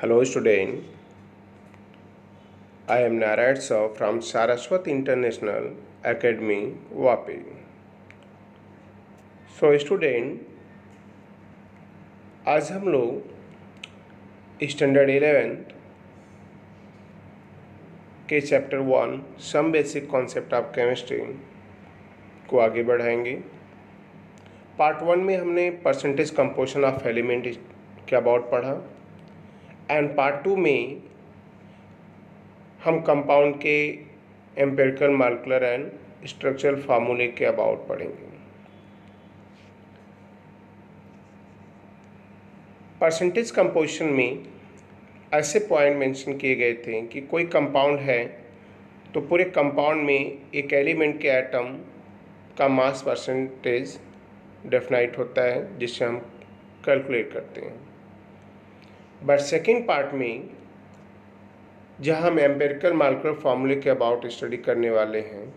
Hello student, I am Narayat Saw from Saraswat International Academy, Vapi. So student, आज हम लोग standard 11 के chapter 1 some basic concept of chemistry को आगे बढ़ाएंगे। पार्ट 1 में हमने परसेंटेज कंपोजिशन ऑफ एलिमेंट के अबाउट पढ़ा एंड पार्ट 2 में हम कंपाउंड के एम्पिरिकल मॉलिक्यूलर एंड स्ट्रक्चरल फार्मूले के अबाउट पढ़ेंगे। परसेंटेज कंपोजिशन में ऐसे पॉइंट मेंशन किए गए थे कि कोई कंपाउंड है तो पूरे कंपाउंड में एक एलिमेंट के एटम का मास परसेंटेज डेफिनाइट होता है जिससे हम कैलकुलेट करते हैं। बट सेकेंड पार्ट में जहाँ हम एम्पिरिकल मॉलिक्यूलर फार्मूले के अबाउट स्टडी करने वाले हैं,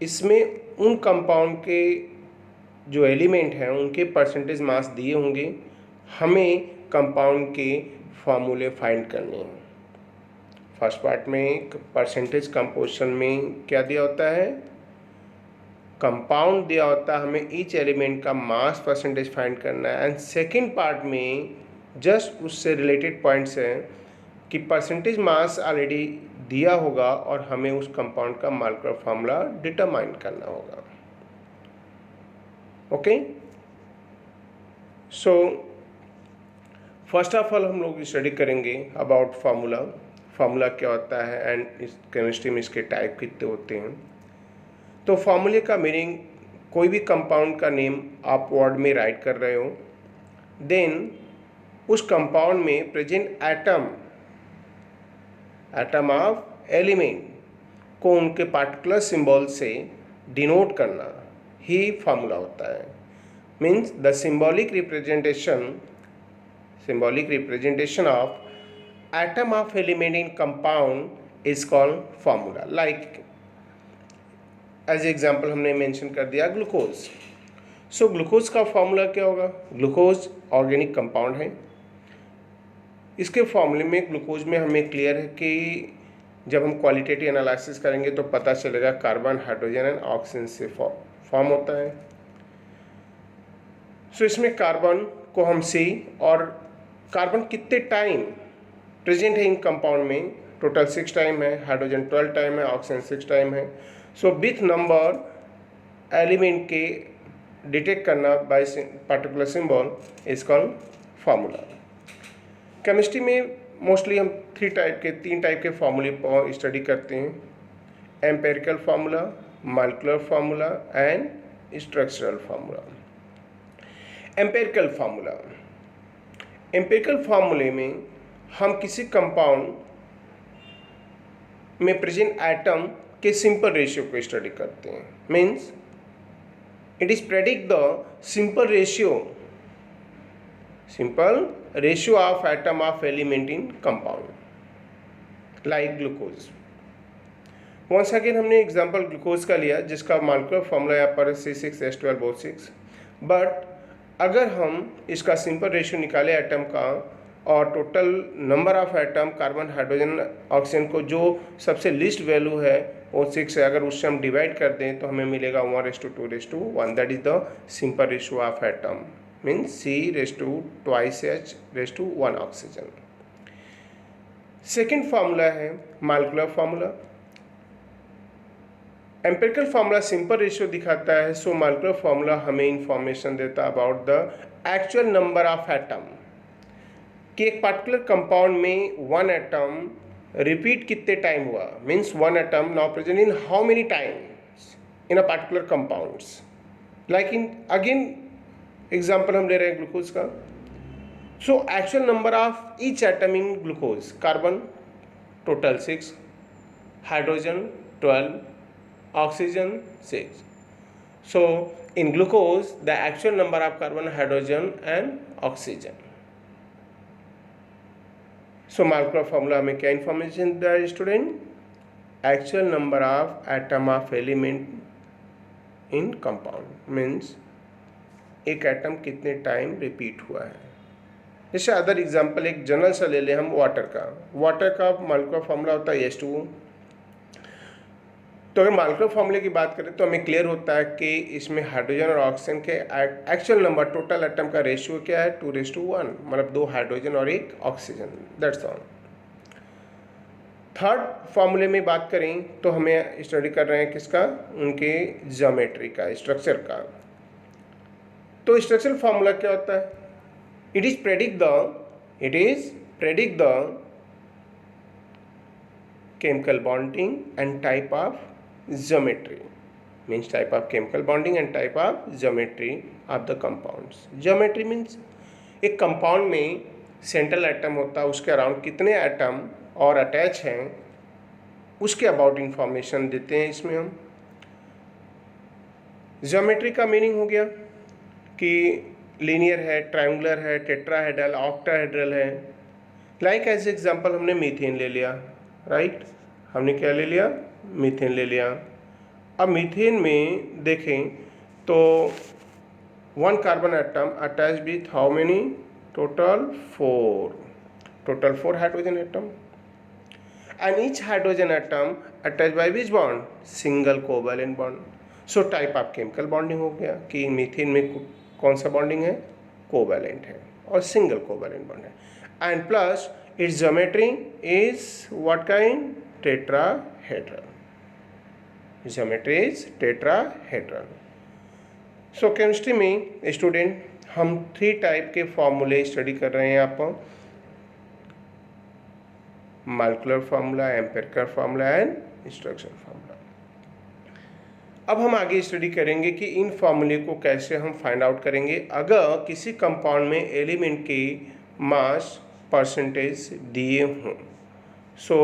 इसमें उन कंपाउंड के जो एलिमेंट हैं उनके परसेंटेज मास दिए होंगे, हमें कंपाउंड के फार्मूले फाइंड करने हैं। फर्स्ट पार्ट में परसेंटेज कंपोजिशन में क्या दिया होता है, कंपाउंड दिया होता है, हमें ईच एलिमेंट का मास परसेंटेज फाइंड करना है। एंड सेकेंड पार्ट में जस्ट उससे रिलेटेड पॉइंट्स हैं कि परसेंटेज मास ऑलरेडी दिया होगा और हमें उस कंपाउंड का मॉलिक्यूलर फार्मूला डिटरमाइन करना होगा। Okay, so first of all हम लोग स्टडी करेंगे अबाउट फार्मूला क्या होता है एंड इस केमिस्ट्री में इसके टाइप कितने होते हैं। तो फार्मूले का मीनिंग, कोई भी कंपाउंड का नेम आप वर्ड में राइट कर रहे हो, देन उस कंपाउंड में प्रेजेंट एटम ऑफ एलिमेंट को उनके पार्टिकुलर सिंबल से डिनोट करना ही फार्मूला होता है। Means the symbolic representation of atom of element in compound is called formula. Like as example हमने मेंशन कर दिया ग्लूकोज। सो ग्लूकोज का फार्मूला क्या होगा? ग्लूकोज ऑर्गेनिक कंपाउंड है। इसके फॉर्मूले में ग्लूकोज में हमें क्लियर है कि जब हम क्वालिटेटिव एनालिसिस करेंगे तो पता चलेगा कार्बन, हाइड्रोजन एंड ऑक्सीजन से फॉर्म होता है। सो इसमें कार्बन को हम सी, और कार्बन कितने टाइम प्रेजेंट है इन कंपाउंड में, टोटल 6 टाइम है, हाइड्रोजन 12 टाइम है, ऑक्सीजन 6 टाइम है। सो विथ नंबर एलिमेंट के डिटेक्ट करना by particular symbol is called formula. Chemistry में मोस्टली हम 3 टाइप के फार्मूले स्टडी करते हैं, empirical formula, molecular formula and structural formula. Empirical फार्मूले में हम किसी कंपाउंड में प्रेजेंट एटम के सिंपल रेशियो को स्टडी करते हैं। Means it is predict the simple ratio of atom of element in compound like glucose. Once again हमने एग्जांपल ग्लूकोज का लिया जिसका मॉलिक्यूलर फार्मूला यहाँ पर C6H12O6। बट अगर हम इसका सिंपल रेशियो निकाले एटम का और total number of atom carbon, hydrogen, oxygen को जो सबसे लिस्ट वैल्यू है वो 6 है, अगर उससे हम डिवाइड कर दें तो हमें मिलेगा 1:2:1। That is the simple ratio of atom, means C2H1 oxygen. Second formula है molecular formula. Empirical formula simple ratio दिखाता है, सो मॉलिक्यूलर फार्मूला हमें इंफॉर्मेशन देता about the actual number of atom कि एक पर्टिकुलर कंपाउंड में 1 एटम रिपीट कितने time हुआ। Means 1 atom now present in how many times in a particular compounds. Like in again example हम ले रहे हैं ग्लूकोज का। So actual number of each atom in glucose, carbon total 6, hydrogen 12, oxygen 6. So in glucose the actual number of carbon, hydrogen and oxygen. So molecular formula हमें क्या information दे रहा है student? Actual number of atom of element in compound means एक atom कितने time repeat हुआ है। जैसे other example एक जनरल सा ले लें हम वाटर का मॉलिक्यूलर फार्मूला होता है H2O। तो अगर मॉलिक्यूलर फार्मूले की बात करें तो हमें क्लियर होता है कि इसमें हाइड्रोजन और ऑक्सीजन के एक्चुअल नंबर टोटल एटम का रेशियो क्या है 2:1, मतलब 2 हाइड्रोजन और 1 ऑक्सीजन, दैट्स ऑल। थर्ड फार्मूले में बात करें तो हमें स्टडी कर रहे हैं किसका, उनके ज्योमेट्री का, स्ट्रक्चर का। तो स्ट्रक्चरल फार्मूला क्या होता है, it is predict the chemical bonding and type of geometry, means type of chemical bonding and type of geometry of the compounds. Geometry means एक कंपाउंड में सेंट्रल एटम होता है, उसके अराउंड कितने एटम और अटैच हैं उसके अबाउट इंफॉर्मेशन देते हैं इसमें हम। ज्योमेट्री का मीनिंग हो गया कि लीनियर है, ट्रायंगुलर है, टेट्राहेड्रल, ऑक्टाहेड्रल है। लाइक एज एग्जांपल हमने मीथेन ले लिया, राइट, हमने क्या ले लिया, मीथेन ले लिया। अब मीथेन में देखें तो 1 carbon atom attach with how many, total 4 hydrogen atom, and each hydrogen atom attach by which bond, single covalent bond. So type of chemical bonding हो गया कि मीथेन में कौन सा बॉन्डिंग है, कोवैलेंट है और सिंगल कोवैलेंट बॉन्ड है। And plus its geometry is what kind, tetrahedral. Geometry is tetrahedral. So chemistry में स्टूडेंट हम 3 टाइप के फॉर्मूले स्टडी कर रहे हैं यहाँ पर, molecular formula, empirical formula and structural formula. अब हम आगे स्टडी करेंगे कि इन फार्मूले को कैसे हम फाइंड आउट करेंगे अगर किसी कंपाउंड में एलिमेंट की मास परसेंटेज दिए हों। सो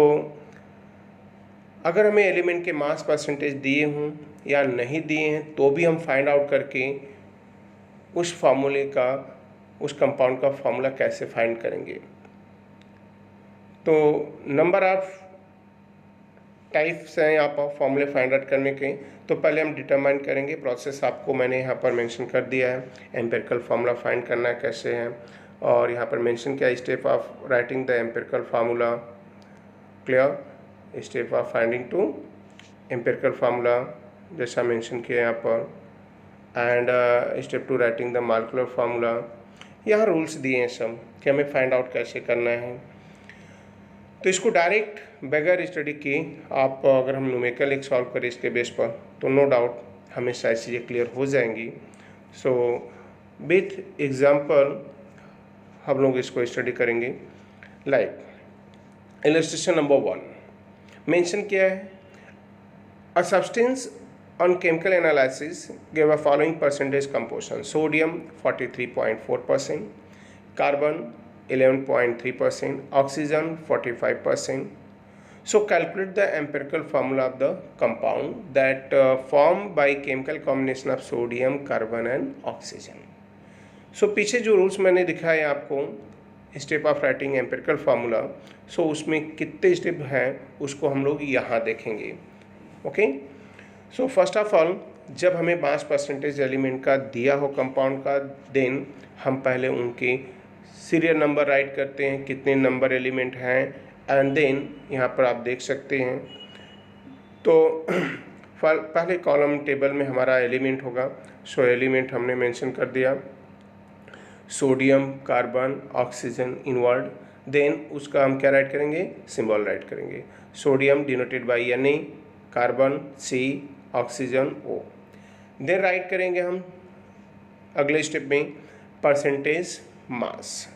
अगर हमें एलिमेंट के मास परसेंटेज दिए हों या नहीं दिए हैं तो भी हम फाइंड आउट करके उस फार्मूले का, उस कंपाउंड का फार्मूला कैसे फाइंड करेंगे। तो नंबर ऑफ टाइप्स हैं यहाँ पर फार्मूले फाइंड आउट करने के। तो पहले हम डिटरमाइन करेंगे, प्रोसेस आपको मैंने यहाँ पर मेंशन कर दिया है, एम्पिरिकल फार्मूला फाइंड करना कैसे है, और यहाँ पर मेंशन किया step of writing the empirical formula, clear, step of finding two empirical formula जैसा मेंशन किया यहाँ पर, and step two writing the molecular formula. यहाँ रूल्स दिए हैं सब कि हमें फाइंड आउट कैसे करना है। तो इसको डायरेक्ट बगैर स्टडी किए आप अगर हम न्यूमेरिकल एक सॉल्व करें इसके बेस पर तो नो डाउट हमें सारी चीज़ें क्लियर हो जाएंगी। सो विथ एग्जांपल हम लोग इसको स्टडी करेंगे। लाइक इलस्ट्रेशन नंबर 1 मेंशन किया है, a substance on chemical analysis give a following percentage composition, sodium 43.4%, carbon 11.3%, oxygen 45%. So calculate the empirical formula of the compound that formed by chemical combination of sodium, carbon and oxygen. So पीछे जो rules मैंने दिखाए आपको step of writing empirical formula, so उसमें कितने step हैं उसको हम लोग यहाँ देखेंगे। Okay, so first of all जब हमें मास परसेंटेज एलिमेंट का दिया हो कंपाउंड का, देन हम पहले उनके सीरियल नंबर राइट करते हैं, कितने नंबर एलिमेंट हैं, एंड देन यहाँ पर आप देख सकते हैं। तो पहले कॉलम टेबल में हमारा एलिमेंट होगा, सो एलिमेंट हमने मेंशन कर दिया, sodium, carbon, oxygen inward. Then उसका हम क्या राइट करेंगे, सिंबल राइट करेंगे, sodium denoted by Na, carbon C, oxygen O। Then write करेंगे हम अगले स्टेप में percentage mass.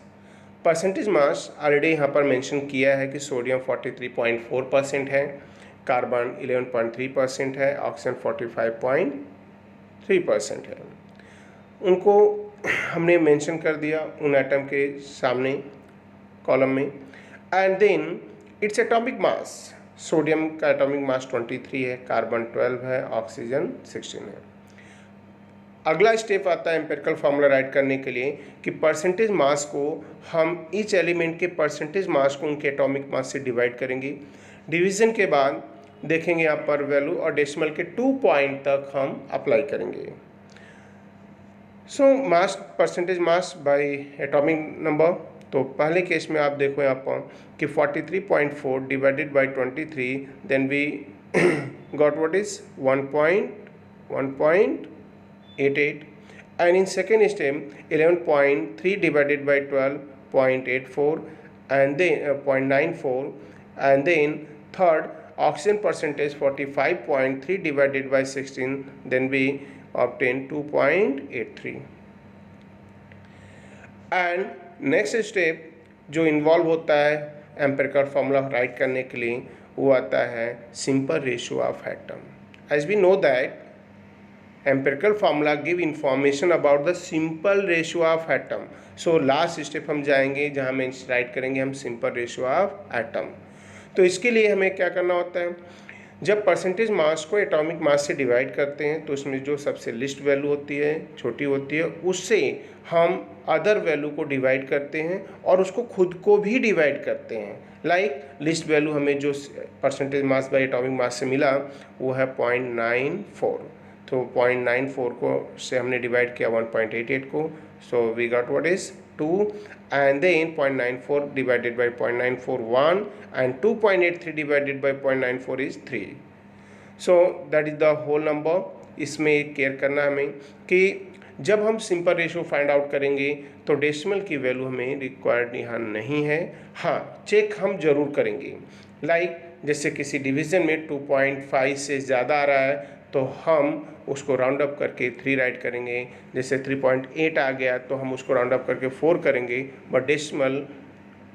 Percentage mass already यहाँ पर मेंशन किया है कि सोडियम 43.4% है, कार्बन 11.3% है, ऑक्सीजन 45.3% है। उनको हमने मेंशन कर दिया उन एटम के सामने कॉलम में। And then its atomic mass, sodium का एटॉमिक मास 23 है, कार्बन 12 है, ऑक्सीजन 16 है। अगला स्टेप आता है एम्पिरिकल फार्मूला राइट करने के लिए कि परसेंटेज मास को हम ईच एलिमेंट के परसेंटेज मास को उनके एटॉमिक मास से डिवाइड करेंगे। डिवीज़न के बाद देखेंगे यहाँ पर वैल्यू और डेसिमल के 2 पॉइंट तक हम अप्लाई करेंगे। So mass, percentage mass by atomic number, तो पहले केस में आप देखो यहाँ पर कि 43.4 divided by 23, then we got what is 1.88, and in second step 11.3 divided by 12, 0.84, and then 0.94, and then third oxygen percentage 45.3 divided by 16, then we obtain 2.83. and next step जो involve होता है एम्पिरिकल फार्मूला राइट करने के लिए, वो आता है simple ratio of atom. As we know that empirical formula give information about the simple ratio of atom. so last step हम जाएंगे जहाँ में राइट करेंगे हम simple ratio of atom. तो इसके लिए हमें क्या करना होता है, जब परसेंटेज मास को एटॉमिक मास से डिवाइड करते हैं तो उसमें जो सबसे लिस्ट वैल्यू होती है, छोटी होती है, उससे हम अदर वैल्यू को डिवाइड करते हैं और उसको खुद को भी डिवाइड करते हैं. लाइक लिस्ट वैल्यू हमें जो percentage mass by atomic mass से मिला वो है 0.94. तो 0.94 को से हमने डिवाइड किया 1.88 को, so we got what is 2, and then 0.94 divided by 0.94 1, and 2.83 divided by 0.94 is 3. So that is the whole number. इसमें केयर करना हमें कि जब हम सिंपल रेशियो फाइंड आउट करेंगे तो डेसिमल की वैल्यू हमें रिक्वायर्ड यहाँ नहीं है. हाँ, चेक हम जरूर करेंगे. लाइक जैसे किसी डिवीज़न में 2.5 से ज़्यादा आ रहा है तो हम उसको राउंड अप करके 3 राइट करेंगे. जैसे 3.8 आ गया तो हम उसको राउंड अप करके 4 करेंगे, बट डेसिमल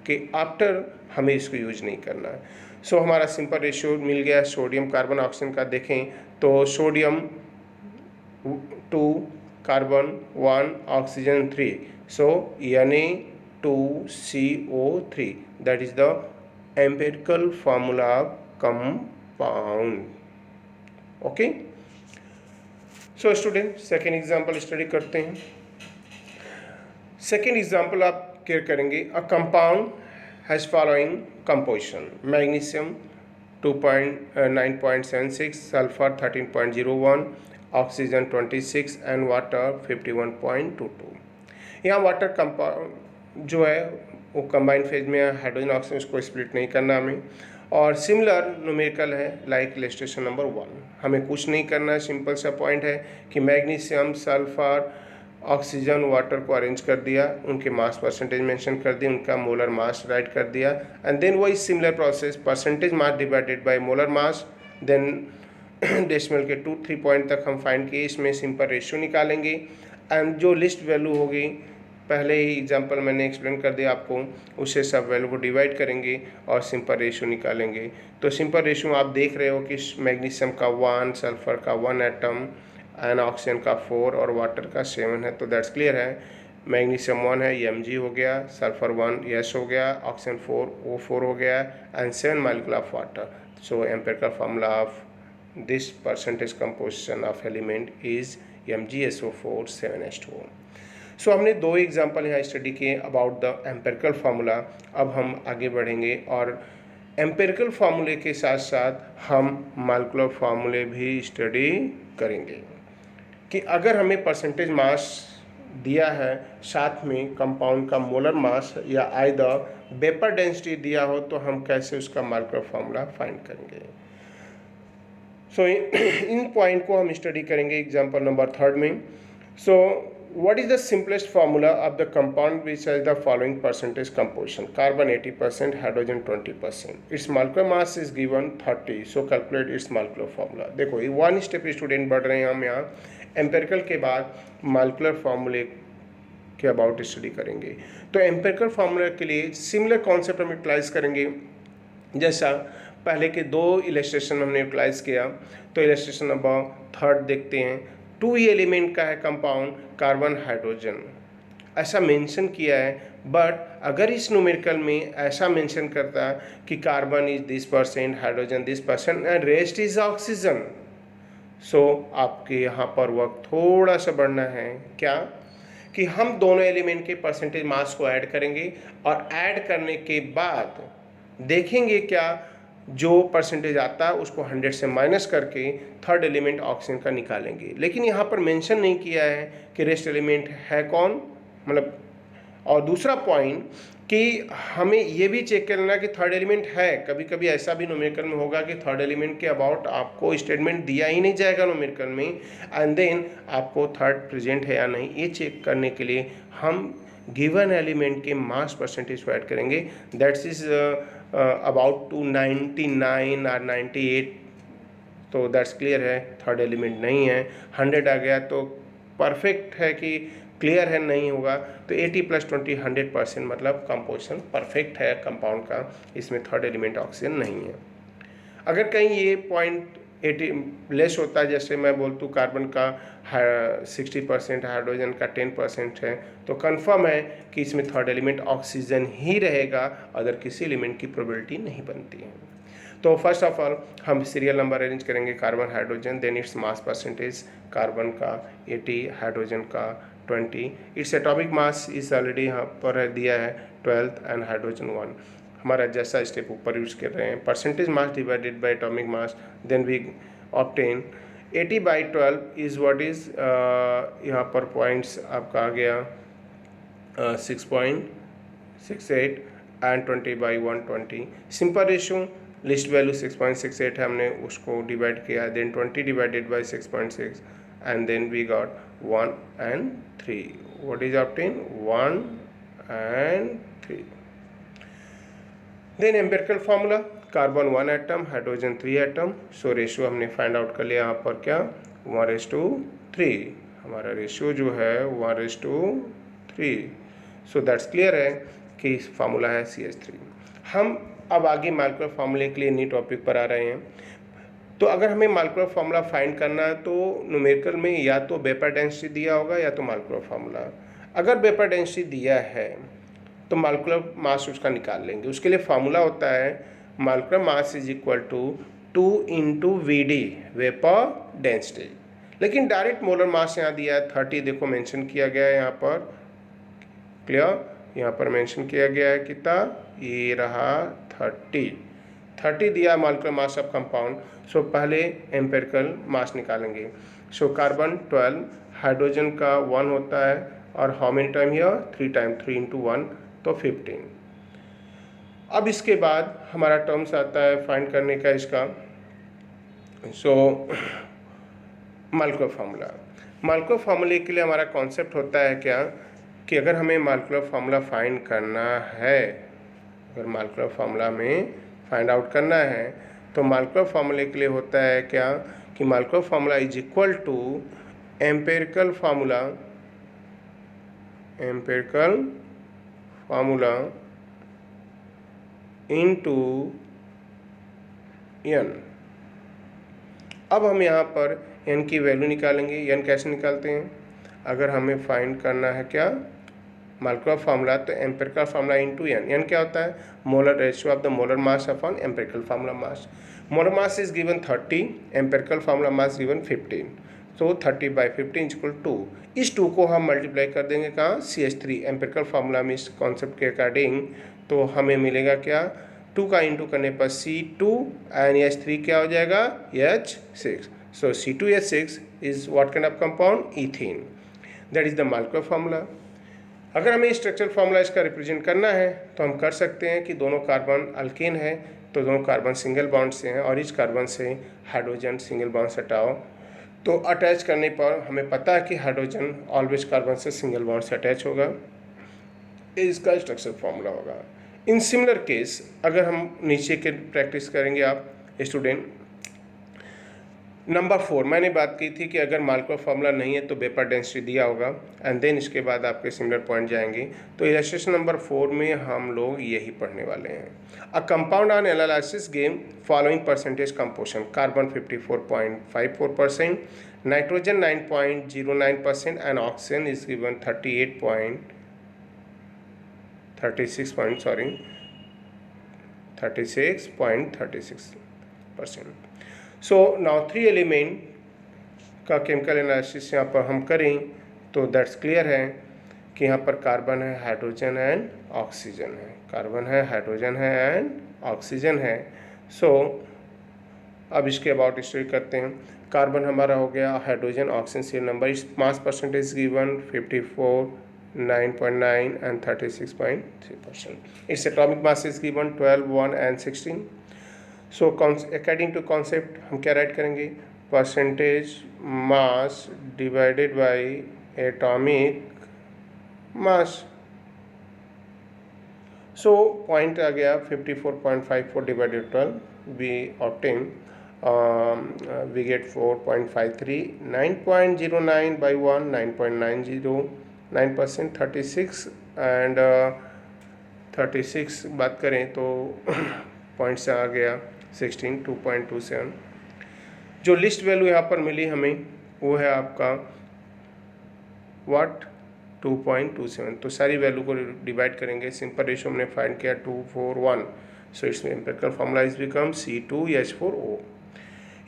के आफ्टर हमें इसको यूज नहीं करना है. सो हमारा सिंपल रेशियो मिल गया सोडियम कार्बन ऑक्सीजन का. देखें तो sodium 2, carbon 1, oxygen 3, so Na2CO3, that is the empirical formula of compound. Okay, so student second example study करते हैं. सेकेंड एग्जाम्पल आप केयर करेंगे. A compound has following composition: magnesium 9.76, sulphur 13.01, oxygen 26 and water 51.22. यहाँ water compound जो है वो combined phase में है, हाइड्रोजन ऑक्सीजन, उसको स्प्लिट नहीं करना हमें. और सिमिलर न्यूमेरिकल है लाइक इलस्ट्रेशन नंबर 1. हमें कुछ नहीं करना है, सिंपल सा पॉइंट है कि मैग्नीशियम, सल्फर, ऑक्सीजन, वाटर को अरेंज कर दिया, उनके मास परसेंटेज मेंशन कर दिया, उनका मोलर मास राइट कर दिया, एंड देन वही similar process percentage mass divided by molar mass, then decimal के 2-3 पॉइंट तक हम फाइंड किए. इसमें सिंपल रेशियो निकालेंगे एंड जो लिस्ट वैल्यू होगी, पहले ही एग्जांपल मैंने एक्सप्लेन कर दिया आपको, उससे सब वैल्यू को डिवाइड करेंगे और सिंपल रेशियो निकालेंगे. तो सिंपल रेशियो आप देख रहे हो कि मैग्नीशियम का 1, सल्फर का 1 एटम, एंड ऑक्सीजन का 4 और वाटर का 7 है. तो दैट्स क्लियर है. मैग्नीशियम 1 है, Mg हो गया, सल्फर 1 S हो गया, ऑक्सीजन 4 O4 हो गया, and 7 molecule of water. So empirical formula of this percentage composition of element is MgSO4 7H2O. सो हमने 2 एग्जाम्पल यहाँ स्टडी किए अबाउट द एम्पिरिकल फार्मूला. अब हम आगे बढ़ेंगे और एम्पिरिकल फार्मूले के साथ साथ हम मॉलिक्यूलर फार्मूले भी स्टडी करेंगे कि अगर हमें परसेंटेज मास दिया है, साथ में कंपाउंड का मोलर मास या आइदर वेपर डेंसिटी दिया हो, तो हम कैसे उसका मॉलिक्यूलर फार्मूला फाइंड करेंगे. सो इन पॉइंट को हम स्टडी करेंगे एग्जाम्पल नंबर 3 में. सो what is the simplest formula of the compound which has the following percentage composition: carbon 80%, hydrogen 20%. its molecular mass is given 30, so calculate its molecular formula. देखो ये 1 step student बढ़ रहे हैं. हम यहाँ empirical के बाद मॉलिक्यूलर फार्मूले के अबाउट स्टडी करेंगे. तो एम्पिरिकल फार्मूला के लिए सिमिलर कॉन्सेप्ट हम यूटिलाइज करेंगे. जैसा पहले के 2 इलस्ट्रेशन हमने यूटिलाइज किया, तो इलस्ट्रेशन नंबर 3 देखते हैं. 2 एलिमेंट का है कंपाउंड, कार्बन, हाइड्रोजन, ऐसा मेंशन किया है. बट अगर इस न्यूमेरिकल में ऐसा मेंशन करता कि carbon is this percent, hydrogen this percent and rest is oxygen, so आपके यहाँ पर वर्क थोड़ा सा बढ़ना है. क्या कि हम दोनों एलिमेंट के परसेंटेज मास को ऐड करेंगे और ऐड करने के बाद देखेंगे क्या जो परसेंटेज आता है उसको 100 से माइनस करके थर्ड एलिमेंट ऑक्सीजन का निकालेंगे. लेकिन यहाँ पर मेंशन नहीं किया है कि रेस्ट एलिमेंट है कौन, मतलब और दूसरा पॉइंट कि हमें ये भी चेक करना कि थर्ड एलिमेंट है। कभी कभी ऐसा भी न्यूमेरिकल में होगा कि थर्ड एलिमेंट के अबाउट आपको स्टेटमेंट दिया ही नहीं जाएगा न्यूमेरिकल में, एंड देन आपको थर्ड प्रेजेंट है या नहीं ये चेक करने के लिए हम गिवन एलिमेंट के मास परसेंटेज को ऐड करेंगे। दैट्स इज अबाउट टू 99 और 98, तो दैट्स क्लियर है थर्ड एलिमेंट नहीं है। 100 आ गया तो परफेक्ट है कि क्लियर है नहीं होगा, तो 80 + 20 100% मतलब कंपोजिशन परफेक्ट है कंपाउंड का, इसमें थर्ड एलिमेंट ऑक्सीजन नहीं है। अगर कहीं ये पॉइंट 80 लेस होता है, जैसे मैं बोलता हूँ कार्बन का 60%, हाइड्रोजन का 10% है, तो कंफर्म है कि इसमें थर्ड एलिमेंट ऑक्सीजन ही रहेगा, अदर किसी एलिमेंट की प्रोबेबिलिटी नहीं बनती है। तो फर्स्ट ऑफ ऑल हम सीरियल नंबर अरेंज करेंगे, carbon hydrogen, then its mass percentage, carbon का 80, हाइड्रोजन का 20, इट्स एटॉमिक मास इस ऑलरेडी यहाँ पर दिया है 12 एंड हाइड्रोजन 1। हमारा जैसा स्टेप ऊपर यूज कर रहे हैं, percentage mass divided by atomic mass, then we obtain 80/12 is what is यहाँ पर पॉइंट्स आपका आ गया 6.68 and 20/120। Simple ratio, least value 6.68 है, हमने उसको डिवाइड किया, then 20 divided by 6.6 and then we got 1 and 3. What is obtained? 1 and 3. Then empirical formula, carbon 1 atom, hydrogen 3 atom, so ratio हमने फाइंड आउट कर लिया यहाँ पर क्या 1:3, हमारा रेशियो जो है 1:3। सो दैट्स क्लियर है कि फार्मूला है CH3। हम अब आगे मॉलिक्यूलर फार्मूले के लिए नई टॉपिक पर आ रहे हैं। तो अगर हमें मॉलिक्यूलर फार्मूला फाइंड करना है तो न्यूमेरिकल में या तो वेपर डेंसिटी दिया होगा या तो मॉलिक्यूलर फार्मूला। अगर वेपर डेंसिटी दिया है तो मॉलिक्यूलर मास उसका निकाल लेंगे। उसके लिए फार्मूला होता है molecular mass is equal to 2 × VD, vapour density. लेकिन डायरेक्ट मोलर मास यहाँ दिया है 30, देखो मेंशन किया गया है यहाँ पर, क्लियर, यहाँ पर मेंशन किया गया है कितना, ये रहा 30 दिया मॉलिक्यूलर मास ऑफ कंपाउंड। सो पहले एम्पिरिकल मास निकालेंगे। सो कार्बन 12, हाइड्रोजन का 1 होता है, और how many time here 3 time, 3 × 1 तो 15। अब इसके बाद हमारा टर्म्स आता है फाइंड करने का इसका, सो मॉलिक्यूलर फार्मूले के लिए हमारा कॉन्सेप्ट होता है क्या कि अगर हमें मॉलिक्यूलर फार्मूला फाइंड करना है, अगर मॉलिक्यूलर फार्मूला में फाइंड आउट करना है तो मॉलिक्यूलर फार्मूले के लिए होता है क्या कि molecular formula is equal to empirical formula into n। अब हम यहाँ पर n की वैल्यू निकालेंगे। n कैसे निकालते हैं, अगर हमें फाइंड करना है क्या मॉलिक्यूलर फार्मूला, तो empirical formula into n। n क्या होता है, molar ratio of the molar mass upon empirical formula mass. Molar mass is given 30, empirical formula mass given 15, तो 30/15 = 2। इस 2 को हम मल्टीप्लाई कर देंगे कहाँ, CH3 एम्पिरिकल फार्मूला में इस कॉन्सेप्ट के अकॉर्डिंग, तो हमें मिलेगा क्या 2 का इंटू करने पर C2 एंड H3 क्या हो जाएगा H6। So C2H6 is what kind of compound, ethene. That is the molecular formula. अगर हमें स्ट्रक्चरल फार्मूला इसका रिप्रेजेंट करना है तो हम कर सकते हैं कि दोनों कार्बन अल्केन है तो दोनों कार्बन सिंगल बॉन्ड से हैं, और इस कार्बन से हाइड्रोजन सिंगल बॉन्ड से हटाओ, तो अटैच करने पर हमें पता है कि हाइड्रोजन ऑलवेज कार्बन से सिंगल बॉन्ड से अटैच होगा, ये इसका स्ट्रक्चरल फार्मूला होगा। इन सिमिलर केस अगर हम नीचे के प्रैक्टिस करेंगे आप स्टूडेंट, नंबर 4 मैंने बात की थी कि अगर मॉलिक्यूलर फार्मूला नहीं है तो वेपर डेंसिटी दिया होगा, एंड देन इसके बाद आपके सिमिलर पॉइंट जाएंगे। तो इलस्ट्रेशन नंबर 4 में हम लोग यही पढ़ने वाले हैं। A compound on analysis game following percentage composition, carbon 54.54%, nitrogen 9.09% and oxygen is given 36.36%। So now 3 element का केमिकल एनालिसिस यहाँ पर हम करें तो दैट्स क्लियर है कि यहाँ पर कार्बन है, हाइड्रोजन एंड ऑक्सीजन है, कार्बन है, हाइड्रोजन है एंड ऑक्सीजन है। सो अब इसके अबाउट स्टडी करते हैं। कार्बन हमारा हो गया, हाइड्रोजन, ऑक्सीजन, सीरियल नंबर, इस mass percentage given 54 9.9 and 36.3%. Its atomic mass is given 12, 1 and 16. So according to concept हम क्या राइट करेंगे, percentage mass divided by atomic mass. So point आ गया 54.54 divided 12, we obtain we get 4.53, 9.09 by 1, 9.909%, 36 and 36 बात करें तो point से आ गया 16, 2.27. जो लिस्ट वैल्यू यहाँ पर मिली हमें वो है आपका व्हाट 2.27. तो सारी वैल्यू को डिवाइड करेंगे. सिंपल रेशियो हमने फाइंड किया 2, 4, 1. सो इसमें empirical formula is become C2H4O.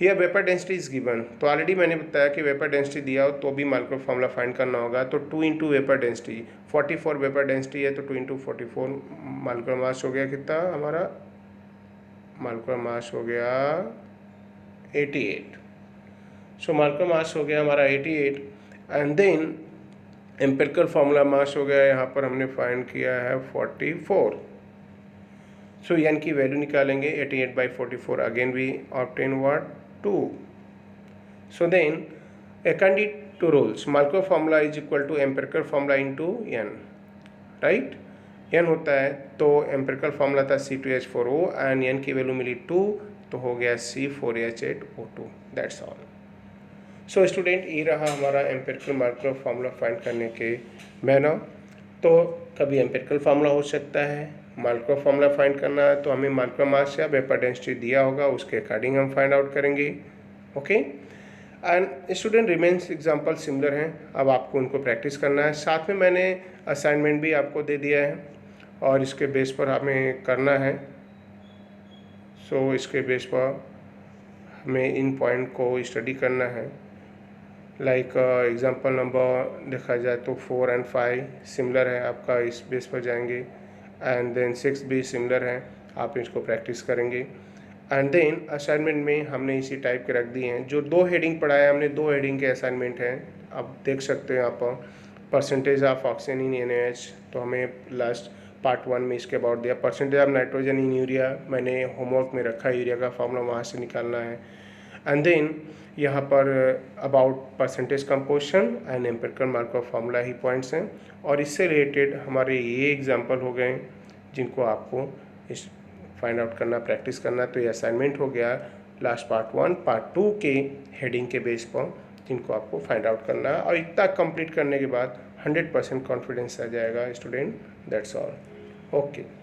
यह वेपर डेंसिटी इज गिवन. तो ऑलरेडी मैंने बताया कि वेपर डेंसिटी दिया हो तो भी मार्कोव फॉर्मूला फाइंड करना होगा. तो 2 into vapour density, 44 vapour density है तो 2 इंटू 44 मार्कोव मास हो गया कितना हमारा, मार्कोव मास हो गया 88. सो मार्कोव मास हो गया हमारा 88 and then empirical formula mass हो गया यहाँ पर हमने फाइंड किया है 44. सो एन की वैल्यू निकालेंगे 88 by 44. Again we obtain what 2. So then according to rules Markov formula is equal to empirical formula into n, right. N होता है तो एम्पिरिकल फॉर्मूला था C2H4O एंड एन की वैल्यू मिली 2 तो हो गया C4H8O2. That's all. So student ये रहा हमारा एम्पिरिकल मार्कोव फार्मूला फाइंड करने के मैनर. तो कभी एम्पिरिकल फार्मूला हो सकता है, मार्कोव फार्मूला फाइंड करना है तो हमें मार्कोव मास या वेपर डेंसिटी दिया होगा उसके अकॉर्डिंग हम फाइंड आउट करेंगे. Okay and student remains example similar हैं, अब आपको उनको प्रैक्टिस करना है. साथ में मैंने असाइनमेंट भी आपको दे दिया है और इसके बेस पर हमें करना है. सो इसके बेस पर हमें इन पॉइंट को स्टडी करना है. लाइक एग्जांपल नंबर देखा जाए तो 4 and 5 सिमिलर है, आपका इस बेस पर जाएंगे. एंड देन 6 भी सिमिलर है, आप इसको प्रैक्टिस करेंगे. एंड देन असाइनमेंट में हमने इसी टाइप के रख दिए हैं. जो 2 हेडिंग पढ़ाया हमने 2 हेडिंग के असाइनमेंट हैं, आप देख सकते हो यहाँ पर. Percentage of oxygen in NaOH तो हमें लास्ट पार्ट 1 में इसके अबाउट दिया. Percentage of nitrogen in urea मैंने होमवर्क में रखा, यूरिया का फॉर्मूला वहाँ से निकालना है. एंड देन यहाँ पर about percentage composition and empirical Markov formula he points हैं. और इससे रिलेटेड हमारे ये एग्जांपल हो गए जिनको आपको इस फाइंड आउट करना, प्रैक्टिस करना. तो ये असाइनमेंट हो गया लास्ट पार्ट 1 पार्ट 2 के हेडिंग के बेस पर जिनको आपको फाइंड आउट करना है. और इतना कंप्लीट करने के बाद 100% कॉन्फिडेंस आ जाएगा स्टूडेंट. That's all. ओके.